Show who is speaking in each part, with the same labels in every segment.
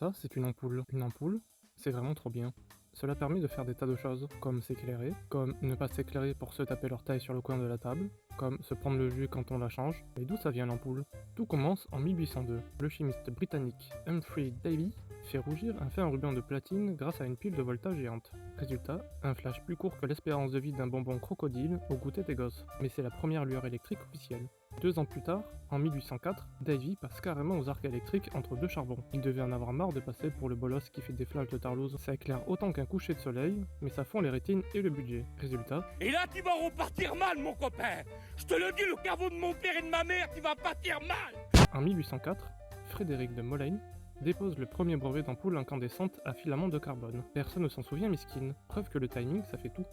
Speaker 1: Ça, c'est une ampoule. Une ampoule, c'est vraiment trop bien. Cela permet de faire des tas de choses, comme s'éclairer, comme ne pas s'éclairer pour se taper l'orteil sur le coin de la table, comme se prendre le jus quand on la change. Mais d'où ça vient l'ampoule? Tout commence en 1802. Le chimiste britannique Humphrey Davy fait rougir un fin ruban de platine grâce à une pile de voltage géante. Résultat, un flash plus court que l'espérance de vie d'un bonbon crocodile au goûter des gosses. Mais c'est la première lueur électrique officielle. 2 ans plus tard, en 1804, Davy passe carrément aux arcs électriques entre deux charbons. Il devait en avoir marre de passer pour le bolos qui fait des flashs de Tarlouse. Ça éclaire autant qu'un coucher de soleil, mais ça fond les rétines et le budget. Résultat,
Speaker 2: et là tu vas repartir mal mon copain. Je te le dis, le cerveau de mon père et de ma mère, tu vas partir mal.
Speaker 1: en 1804, Frédéric de Moleyne dépose le premier brevet d'ampoule incandescente à filament de carbone. Personne ne s'en souvient miskin, preuve que le timing ça fait tout.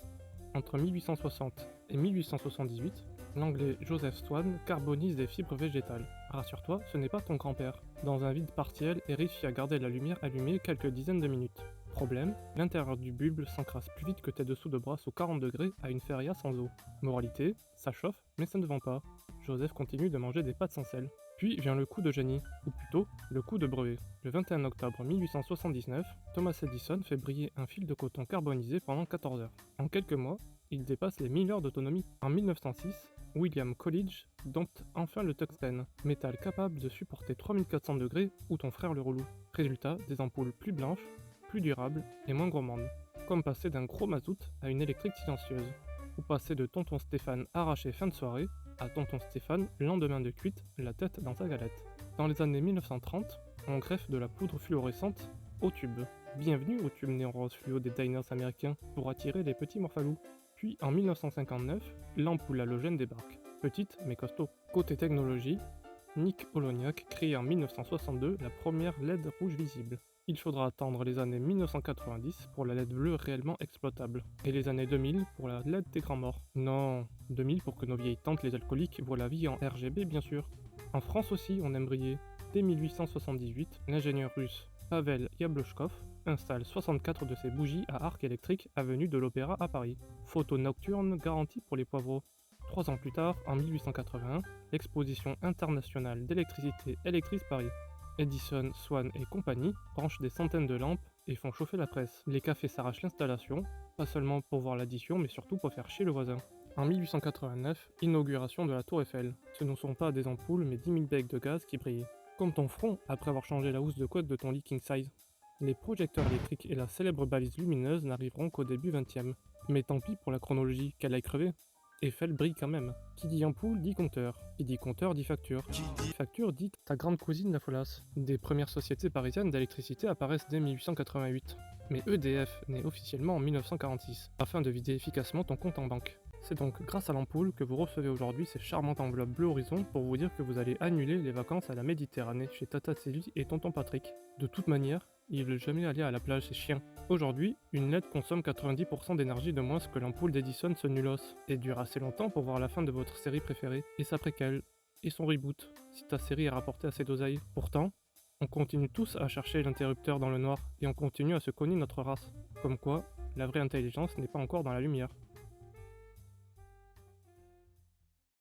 Speaker 1: Entre 1860 et 1878, l'anglais Joseph Swan carbonise des fibres végétales. Rassure-toi, ce n'est pas ton grand-père. Dans un vide partiel et réussit à garder la lumière allumée quelques dizaines de minutes. Problème, l'intérieur du bulbe s'encrasse plus vite que tes dessous de bras sous 40 degrés à une feria sans eau. Moralité, ça chauffe, mais ça ne vend pas. Joseph continue de manger des pâtes sans sel. Puis vient le coup de génie, ou plutôt, le coup de brevet. Le 21 octobre 1879, Thomas Edison fait briller un fil de coton carbonisé pendant 14 heures. En quelques mois, il dépasse les 1000 heures d'autonomie. En 1906, William Coolidge dompte enfin le tungstène, métal capable de supporter 3400 degrés ou ton frère le relou. Résultat, des ampoules plus blanches, plus durables et moins gourmandes. Comme passer d'un gros mazout à une électrique silencieuse. Ou passer de tonton Stéphane arraché fin de soirée à tonton Stéphane lendemain de cuite, la tête dans sa galette. Dans les années 1930, on greffe de la poudre fluorescente au tube. Bienvenue au tube néon rose fluo des diners américains pour attirer les petits morphalous. Puis en 1959, l'ampoule halogène débarque. Petite mais costaud. Côté technologie, Nick Holoniak crée en 1962 la première LED rouge visible. Il faudra attendre les années 1990 pour la LED bleue réellement exploitable, et les années 2000 pour la LED des grands morts. Non, 2000 pour que nos vieilles tantes les alcooliques voient la vie en RGB bien sûr. En France aussi on aime briller. Dès 1878, l'ingénieur russe Pavel Yablochkov installe 64 de ses bougies à arc électrique avenue de l'Opéra à Paris. Photo nocturne garantie pour les poivreaux. 3 ans plus tard, en 1881, l'exposition internationale d'électricité électrise Paris. Edison, Swan et compagnie branchent des centaines de lampes et font chauffer la presse. Les cafés s'arrachent l'installation, pas seulement pour voir l'addition, mais surtout pour faire chier le voisin. En 1889, inauguration de la Tour Eiffel. Ce ne sont pas des ampoules, mais 10 000 becs de gaz qui brillent. Comme ton front après avoir changé la housse de couette de ton lit king size. Les projecteurs électriques et la célèbre balise lumineuse n'arriveront qu'au début 20e. Mais tant pis pour la chronologie, qu'elle aille crever. Eiffel brille quand même. Qui dit ampoule dit compteur. Qui dit compteur dit facture. Qui dit facture dit ta grande cousine la folasse. Des premières sociétés parisiennes d'électricité apparaissent dès 1888. Mais EDF naît officiellement en 1946, afin de vider efficacement ton compte en banque. C'est donc grâce à l'ampoule que vous recevez aujourd'hui ces charmantes enveloppes bleu horizon pour vous dire que vous allez annuler les vacances à la Méditerranée chez Tata Célie et tonton Patrick. De toute manière, ils veulent jamais aller à la plage, ces chiens. Aujourd'hui, une LED consomme 90% d'énergie de moins que l'ampoule d'Edison se nullos, et dure assez longtemps pour voir la fin de votre série préférée, et sa préquelle, et son reboot, si ta série est rapportée assez d'oseille. Pourtant, on continue tous à chercher l'interrupteur dans le noir, et on continue à se cogner notre race. Comme quoi, la vraie intelligence n'est pas encore dans la lumière.